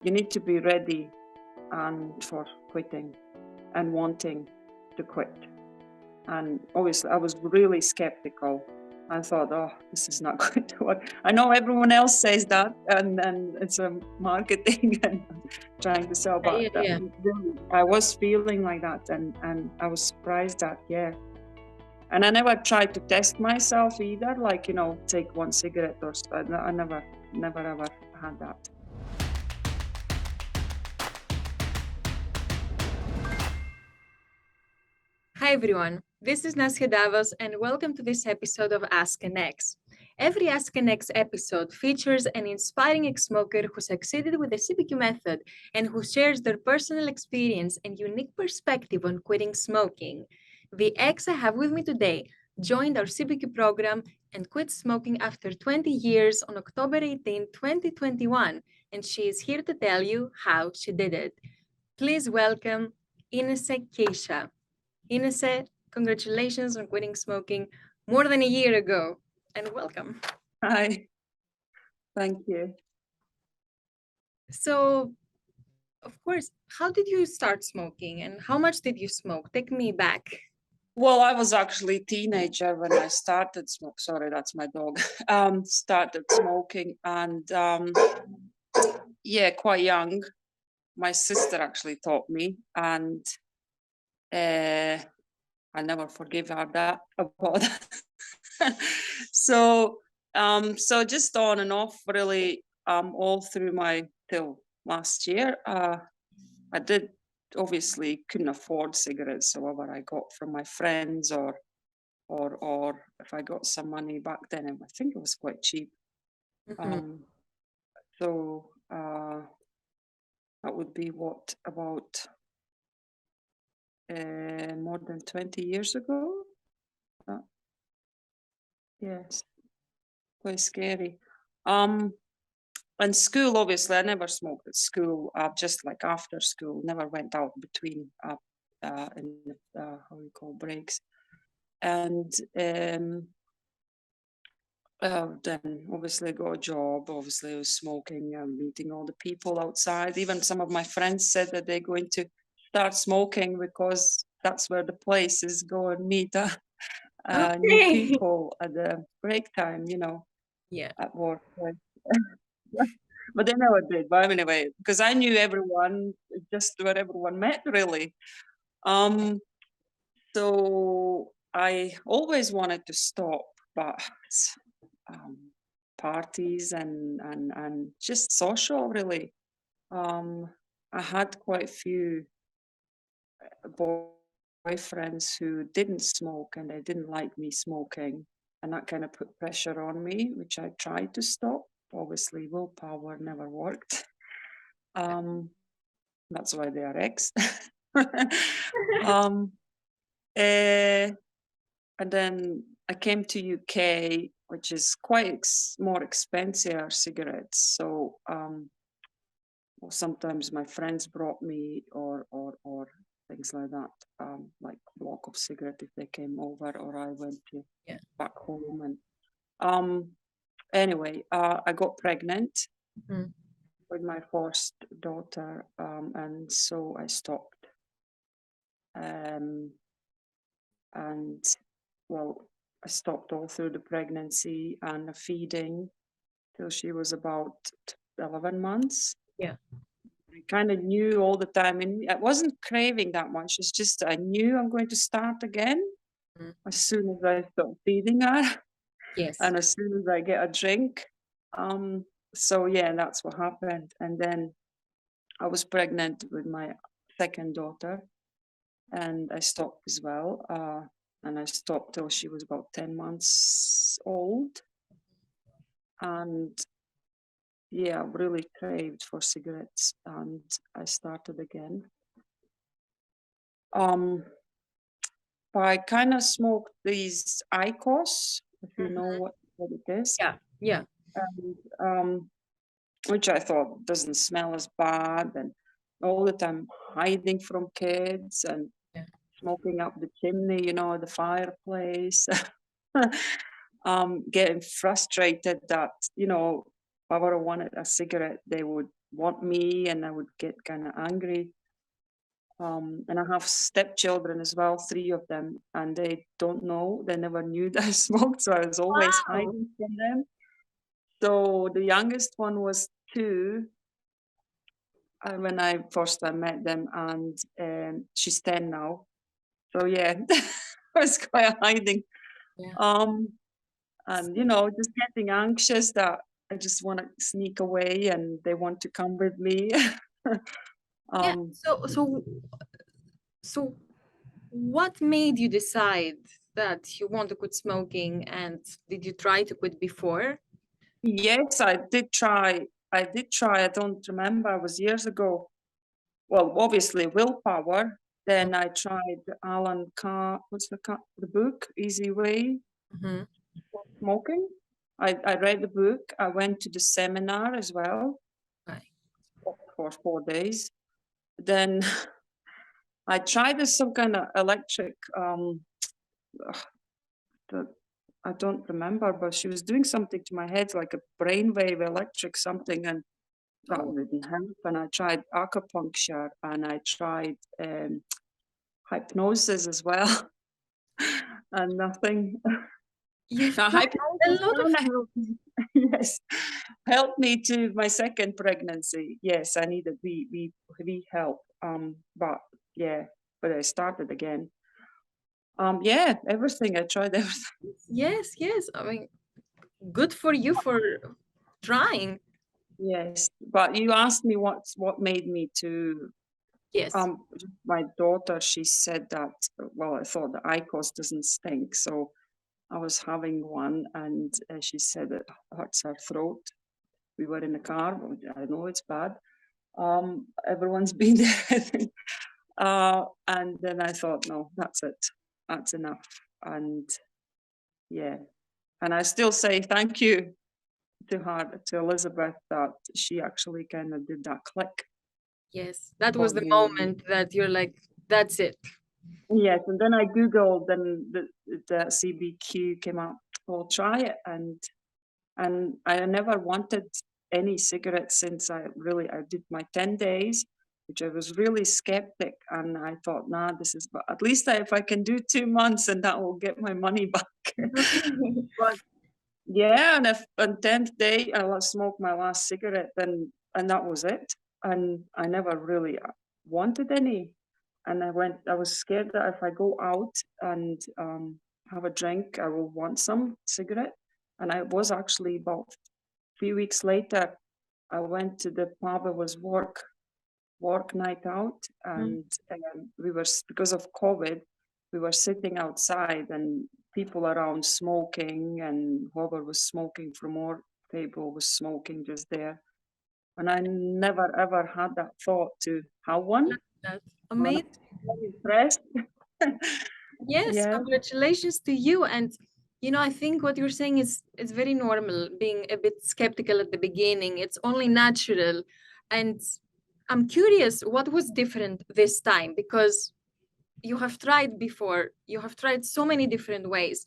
you need to be ready and for quitting and wanting to quit. And obviously I was really skeptical. I thought, oh, this is not going to work. I know everyone else says that, and it's a marketing and trying to sell, but really, I was feeling like that, and I was surprised that, and I never tried to test myself either, like, take one cigarette or stuff. I never ever had that. Hi everyone, this is Nasya Davos and welcome to this episode of Ask an Ex. Every Ask an Ex episode features an inspiring ex-smoker who succeeded with the CBQ method and who shares their personal experience and unique perspective on quitting smoking. The ex I have with me today joined our CBQ program and quit smoking after 20 years on October 18, 2021, and she is here to tell you how she did it. Please welcome Inese Keisha. Inese, congratulations on quitting smoking more than a year ago, and welcome. Hi, thank you. So, of course, how did you start smoking and how much did you smoke? Take me back. Well, I was actually a teenager when I started smoking. Sorry, that's my dog. Started smoking, and quite young. My sister actually taught me, and I'll never forgive her about that. So just on and off, really, all through till last year. I did obviously couldn't afford cigarettes, so whatever I got from my friends or if I got some money back then, I think it was quite cheap. Mm-hmm. So that would be about more than 20 years ago. Yes, quite scary. In school, obviously, I never smoked at school. Just like after school, never went out between in how you call breaks. And then obviously got a job. Obviously, I was smoking and meeting all the people outside. Even some of my friends said that they're going to start smoking because that's where the places go and meet new people at the break time. At work. But they never did. But anyway, because I knew everyone, just where everyone met, really. So I always wanted to stop, but parties and just social, really. I had quite a few boyfriends who didn't smoke and they didn't like me smoking, and that kind of put pressure on me, which I tried to stop. Obviously, willpower never worked. That's why they are ex. And then I came to UK, which is quite more expensive cigarettes. So sometimes my friends brought me or things like that, like a block of cigarette if they came over, or I went to back home. And anyway, I got pregnant with my first daughter, and so I stopped. And well, I stopped all through the pregnancy and the feeding till she was about 11 months. Yeah. I kind of knew all the time, and I wasn't craving that much. It's just I knew I'm going to start again as soon as I stop feeding her. Yes. And as soon as I get a drink. So yeah, that's what happened. And then I was pregnant with my second daughter, and I stopped as well. And I stopped till she was about 10 months old. And yeah, I really craved for cigarettes, and I started again. But I kind of smoked these IQOS, if you know what it is. Yeah. And, which I thought doesn't smell as bad, and all the time hiding from kids and smoking up the chimney, the fireplace. Getting frustrated that, if I wanted a cigarette, they would want me, and I would get kind of angry. And I have stepchildren as well, 3 of them, and they don't know. They never knew that I smoked, so I was always Wow. hiding from them. So the youngest one was 2 when I first I met them, and she's 10 now. So yeah, I was quite hiding. Yeah. Um, and you know, just getting anxious that I just want to sneak away, and they want to come with me. Yeah. um, So what made you decide that you want to quit smoking, and did you try to quit before? yes, I did try. I did try. I don't remember. It was years ago. Well, obviously willpower. Then I tried Alan Carr. The book? Easyway. Mm-hmm. Smoking. I read the book. I went to the seminar as well Right. for 4 days. Then I tried this some kind of electric. The, I don't remember, but she was doing something to my head, like a brainwave electric something, and that Oh, didn't help. And I tried acupuncture, and I tried hypnosis as well, and nothing. you've Now, tried a hypnosis lot of. kind of helped me. Yes, helped me to my second pregnancy. Yes, I needed we help. But yeah, but I started again. Yeah, everything. I tried everything. Yes, yes. I mean, good for you for trying. Yes, but you asked me what made me to. Yes. My daughter, she said that. Well, I thought the IQOS doesn't stink, so I was having one, and she said it hurts her throat. We were in the car. I know it's bad. Everyone's been there, I think. And then I thought, no, that's it. That's enough. And yeah, and I still say thank you to her, to Elizabeth, that she actually kind of did that click Yes. That for was the me. moment that you're like, that's it. Yes, and then I googled, and the CBQ came up. Well, try it, and I never wanted any cigarettes since I did my 10 days, which I was really skeptic, and I thought, nah, this is, but at least if I can do 2 months, and that will get my money back. But yeah, and if on 10th day I smoked my last cigarette, then and that was it, and I never really wanted any. And I was scared that if I go out and have a drink, I will want some cigarette. And I was actually about 3 weeks later, I went to the pub. It was work night out, and we were, because of COVID, we were sitting outside, and people around smoking, and whoever was smoking from our table was smoking just there. And I never ever had that thought to have one. That's And I'm amazing. very impressed. Yes, Yeah. congratulations to you. And I think what you're saying is it's very normal being a bit skeptical at the beginning. It's only natural. And I'm curious, what was different this time? Because you have tried before, you have tried so many different ways.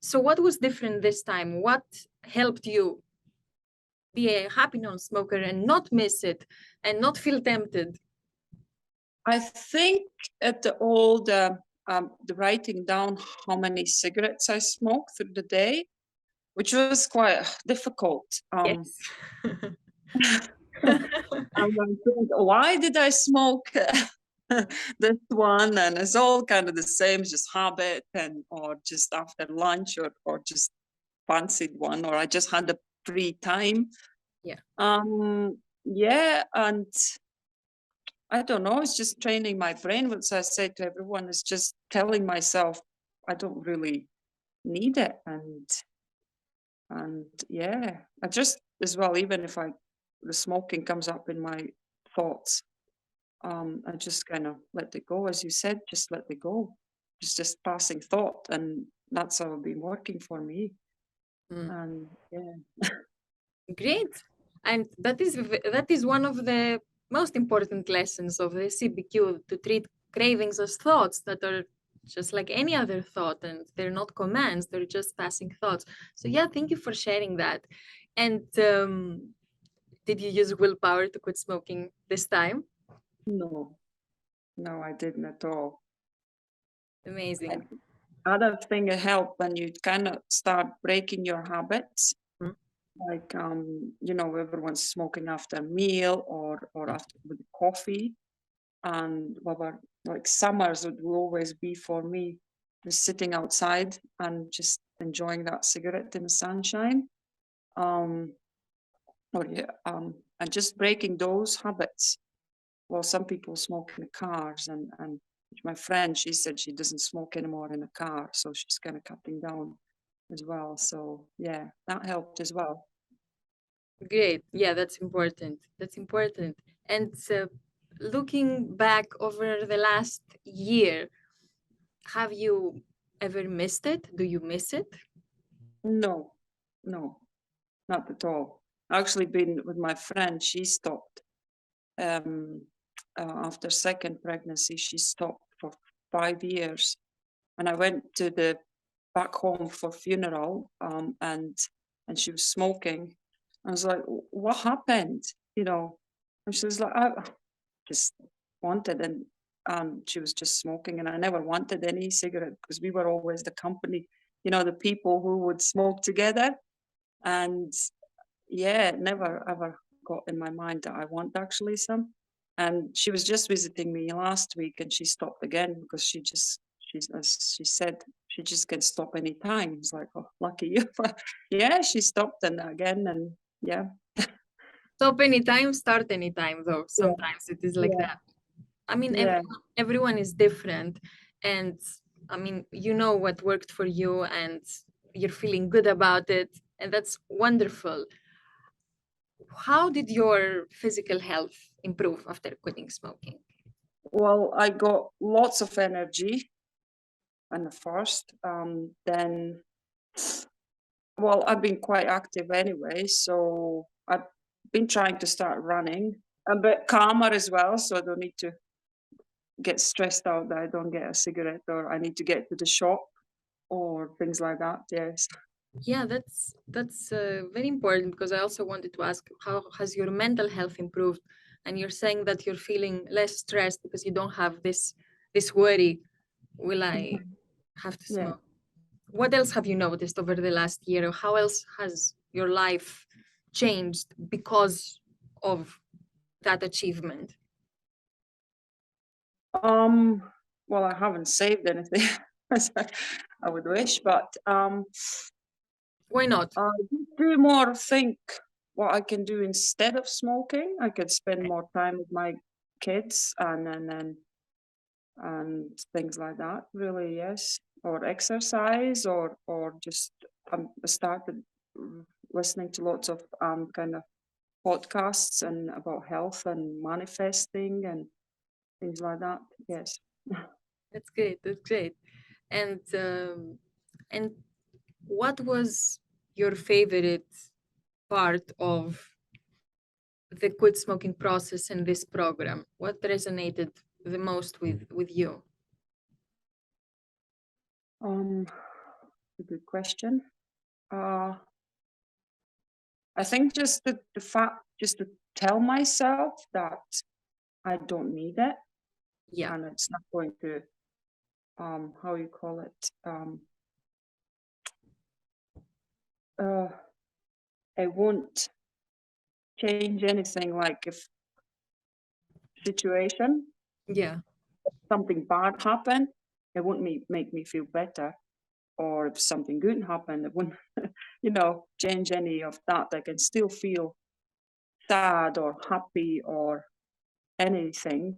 So what was different this time? What helped you be a happy non-smoker and not miss it and not feel tempted? I think at the writing down how many cigarettes I smoked through the day, which was quite difficult. Yes. And I think, why did I smoke this one? And it's all kind of the same, just habit, and or just after lunch, or just fancied one, or I just had the free time. Yeah. Yeah, and I don't know, it's just training my brain, which I say to everyone, is just telling myself I don't really need it. And yeah, I just, as well, even if the smoking comes up in my thoughts, I just kind of let it go, as you said, just let it go. It's just passing thought, and that's how it's been working for me. And yeah. Great. And that is one of the most important lessons of the CBQ, to treat cravings as thoughts that are just like any other thought, and they're not commands, they're just passing thoughts. So yeah, thank you for sharing that. And Did you use willpower to quit smoking this time? No, no, I didn't at all. Amazing. Other thing that helped when you kind of start breaking your habits, Mhm. like everyone's smoking after a meal or after with coffee, and like summers would always be for me just sitting outside and just enjoying that cigarette in the sunshine, um, and just breaking those habits. Well, some people smoke in the cars, and my friend, she said she doesn't smoke anymore in a car, so she's kind of cutting down as well. So yeah, that helped as well. Great. Yeah, that's important. That's important. And looking back over the last year, have you ever missed it? Do you miss it? No, no, not at all. Actually, been with my friend, she stopped um, after second pregnancy. She stopped for 5 years, and I went to the back home for funeral, and she was smoking. I was like, "What happened?" And she was like, "I just wanted," and she was just smoking, and I never wanted any cigarette because we were always the company, the people who would smoke together, and yeah, it never ever got in my mind that I want actually some. And she was just visiting me last week, and she stopped again because as she said, she just can stop anytime. It's like, oh, lucky you. Yeah, she stopped and again, and yeah, Stop anytime, start anytime, though. yeah, Sometimes it is like yeah, that. I mean, yeah. everyone is different. And I mean, you know what worked for you and you're feeling good about it. And that's wonderful. How did your physical health improve after quitting smoking? Well, I got lots of energy in the first. Then, well, I've been quite active anyway, so I've been trying to start running. A bit calmer as well, so I don't need to get stressed out that I don't get a cigarette or I need to get to the shop or things like that. Yes. Yeah, that's very important because I also wanted to ask how has your mental health improved? And you're saying that you're feeling less stressed because you don't have this worry, will I Mhm. have to Yeah. smoke? What else have you noticed over the last year? Or how else has your life changed because of that achievement? Um. Well, I haven't saved anything as I would wish, but Why not? I do more think what I can do instead of smoking. I could spend more time with my kids and things like that. Really, yes, or exercise, or just I started listening to lots of kind of podcasts and about health and manifesting and things like that. Yes. That's great. That's great. And what was your favorite part of the quit smoking process in this program? What resonated the most with you? A good question. Uh, I think just the fact, just to tell myself that I don't need it Yeah. and it's not going to, how you call it, uh, it won't change anything. Like if situation, Yeah. something bad happened, it wouldn't make me feel better. Or if something good happened, it wouldn't, change any of that. I can still feel sad or happy or anything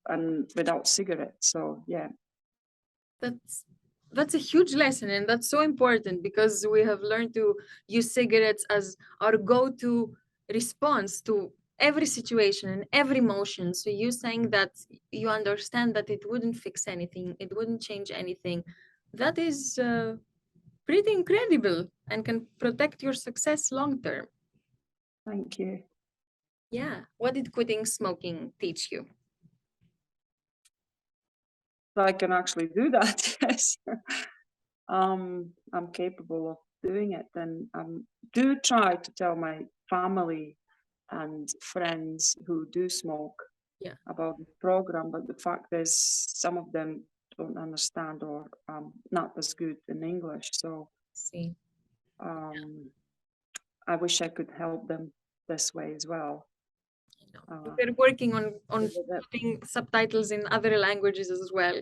and without cigarettes. So yeah. That's that's a huge lesson and that's so important because we have learned to use cigarettes as our go-to response to every situation and every emotion. So you saying that you understand that it wouldn't fix anything, it wouldn't change anything, that is pretty incredible and can protect your success long term. Thank you. Yeah. What did quitting smoking teach you? So I can actually do that. Yes. I'm capable of doing it, and do try to tell my family and friends who do smoke Yeah. about the program, but the fact is some of them don't understand or not as good in English. So See. I wish I could help them this way as well. We're working on that- putting subtitles in other languages as well.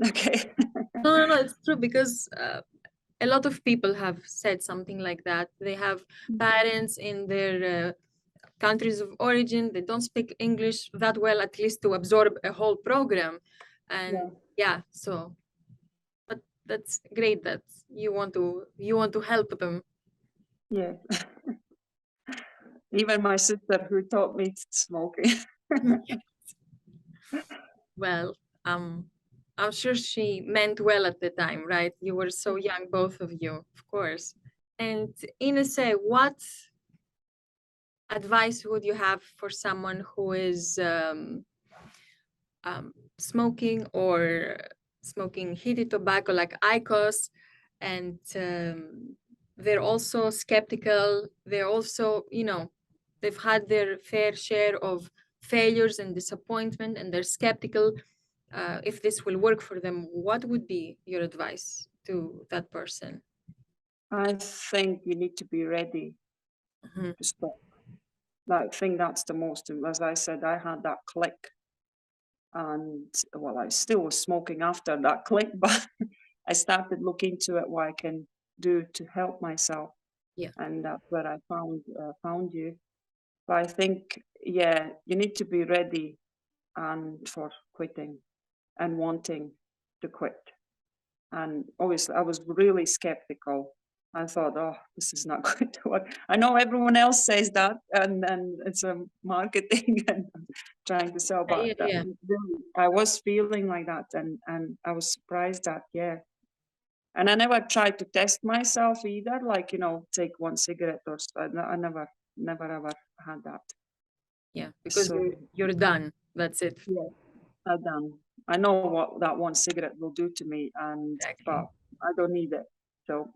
Okay. No, it's true, because a lot of people have said something like that. They have parents in their countries of origin, they don't speak English that well, at least to absorb a whole program. And so, but that's great that you want to help them. Yeah. Even my sister who taught me smoking. Well, I'm sure she meant well at the time, right? You were so young, both of you, of course. And Inese, what advice would you have for someone who is smoking or smoking heated tobacco like IQOS, and they're also skeptical? They're also, they've had their fair share of failures and disappointment, and they're skeptical if this will work for them. What would be your advice to that person? I think you need to be ready to stop. I think that's the most, as I said, I had that click. And well, I still was smoking after that click, but I started looking into it, what I can do to help myself. Yeah. And that's where I found you. But I think, you need to be ready and for quitting and wanting to quit. And obviously, I was really skeptical. I thought, oh, this is not going to work. I know everyone else says that, and it's a marketing and trying to sell, but really, I was feeling like that, and I was surprised that, And I never tried to test myself either, like, take one cigarette or so. I never ever had that. Yeah, because So, you're done. That's it. yeah, I'm done. I know what that one cigarette will do to me, but I don't need it. So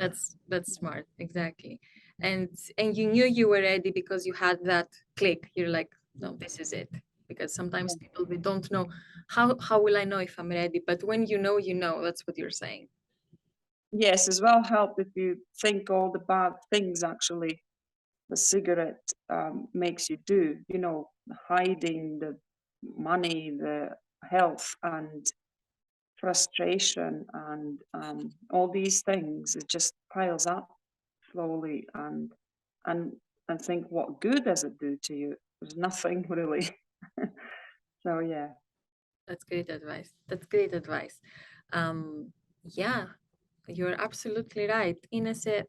that's smart. Exactly. And you knew you were ready because you had that click. You're like, no, this is it. Because sometimes people, they don't know how will I know if I'm ready? But when you know, that's what you're saying. yes, as well help if you think all the bad things actually the cigarette makes you do, hiding the money, the health, and frustration, and all these things. It just piles up slowly, and think, what good does it do to you? There's nothing really. So yeah. That's great advice. That's great advice. Yeah, you're absolutely right. Inese,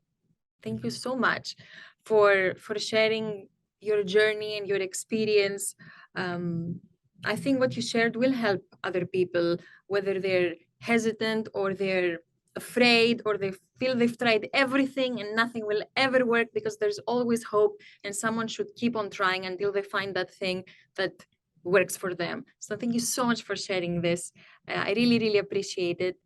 thank you so much for sharing your journey and your experience. I think what you shared will help other people, whether they're hesitant or they're afraid or they feel they've tried everything and nothing will ever work, because there's always hope, and someone should keep on trying until they find that thing that works for them. So thank you so much for sharing this. I really, really appreciate it.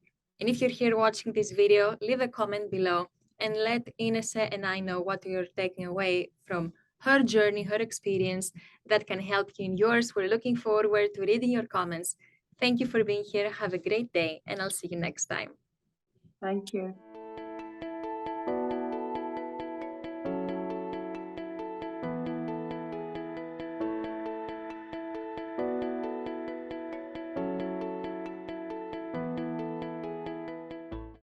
And if you're here watching this video, leave a comment below and let Inese and I know what you're taking away from her journey, her experience that can help you in yours. We're looking forward to reading your comments. Thank you for being here. Have a great day, and I'll see you next time. Thank you.